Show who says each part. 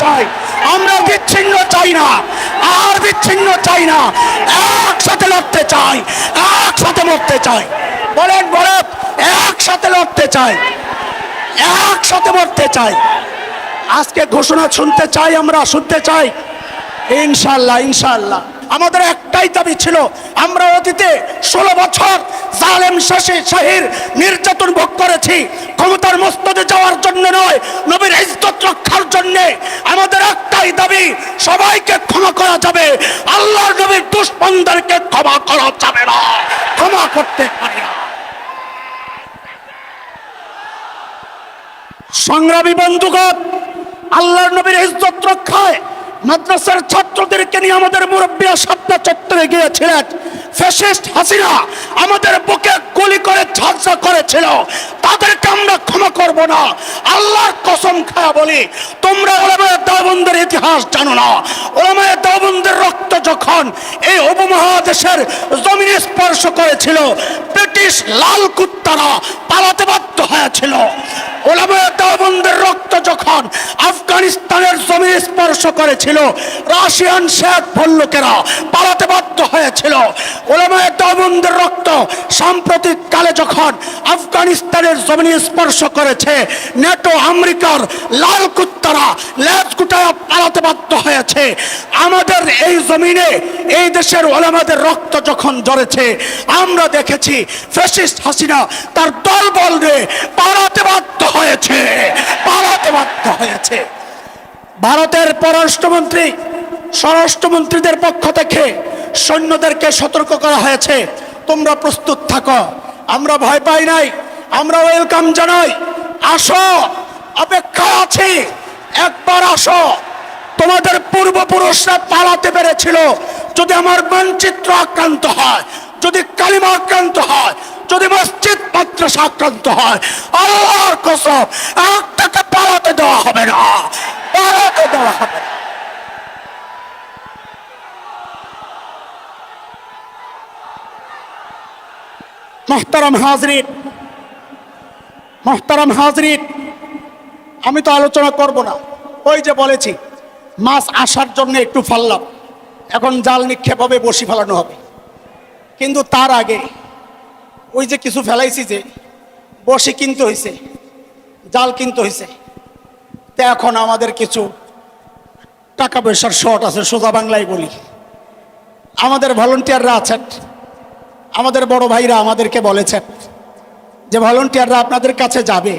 Speaker 1: চাই। আমরা বিচ্ছিন্ন চাই না, আর বিচ্ছিন্ন চাই না, একসাথে লড়তে চাই, একসাথে মরতে চাই। বলেন বলেন, একসাথে লড়তে চাই, একসাথে মরতে চাই। আজকে ঘোষণা শুনতে চাই, আমরা শুনতে চাই ইনশাআল্লাহ। ইনশাআল্লাহ আমাদের একটাই দাবি ছিল, আমরা অতীতে 16 বছর জালেম শাহীর নির্যাতন ভোগ করেছি, ক্ষমতার মস্তদে যাওয়ার জন্য নয়, নবীর ইজ্জত রক্ষার জন্য। আমাদের একটাই দাবি, সবাইকে ক্ষমা করা যাবে, আল্লাহর নবীর দুশমনদেরকে ক্ষমা করা যাবে না, ক্ষমা করতে পারি না। সংগ্রামী বন্ধুগণ, আল্লাহর নবীর ইজ্জত রক্ষায় মাদ্রাসার ছাত্রদেরকে নিয়ে আমাদের মুরব্বীরা শাপলা চত্বরে গিয়েছিলেন। ফ্যাসিস্ট হাসিনা আমাদের বুকে গুলি করে ঝাঁঝরা করেছিল, তাদেরকে আমরা ক্ষমা করব না। আল্লাহর কসম খায়া বলি, তোমরা উলামায়ে দেওবন্দের ইতিহাস জানো না। উলামায়ে দেওবন্দের রক্ত যখন এই উপমহাদেশের জমিনে স্পর্শ করেছিল, ব্রিটিশ লাল কুত্তারা পালাতে বাধ্য হয়েছিল। উলামায়ে দেওবন্দের রক্ত যখন আফগানিস্তানের জমিনে স্পর্শ করেছিল, রাশিয়ান শেখ ভল্লুকেরা পালাতে বাধ্য হয়েছিল। উলামায়ে দেওবন্দের রক্ত সাম্প্রতিক কালে যখন আফগানিস্তানের জমিনে স্পর্শ করেছে, নেটো আমেরিকার লাল কুত্তারা লেজ গুটায়া পালাতে বাধ্য হয়েছে। আমাদের এই জমিনে এই দেশের উলামাদের রক্ত যখন ঝরেছে, আমরা দেখেছি ফ্যাসিস্ট হাসিনা তার দলবল রে পালাতে বাধ্য হয়েছে, পালাতে বাধ্য হয়েছে। ভারতের পররাষ্ট্রমন্ত্রী স্বরাষ্ট্রমন্ত্রীদের পক্ষ থেকে সৈন্যদেরকে সতর্ক করা হয়েছে, তোমরা প্রস্তুত থাকো। আমরা ভয় পাই নাই, আমরা ওয়েলকাম জানাই। আসো, অপেক্ষা আছে, একবার আসো। তোমাদের পূর্বপুরুষরা পালাতে পেরেছিল। যদি আমার মানচিত্র আক্রান্ত হয়, যদি কালিমা আক্রান্ত হয়, যদি মসজিদ মাদ্রাসা আক্রান্ত হয়, আল্লাহর কসম একটাকে পালাতে দেওয়া হবে না, পালাতে দেওয়া হবে না। মোহতারাম হাজরিন, মোহতারাম হাজরিন, আমি তো আলোচনা করব না। ওই যে বলেছি, মাছ আসার জন্য একটু ফাললাম, এখন জাল নিক্ষেপ হবে, বসি ফেলানো হবে। কিন্তু তার আগে ওই যে কিছু ফেলাইছি, যে বসি কিনতে হয়েছে, জাল কিনতে হয়েছে, তো এখন আমাদের কিছু টাকা পয়সার শর্ট আছে। সোজা বাংলায় বলি, আমাদের ভলান্টিয়াররা আছেন, আমাদের বড় ভাইরা আমাদেরকে বলেছেন যে ভলান্টিয়াররা আপনাদের কাছে যাবে,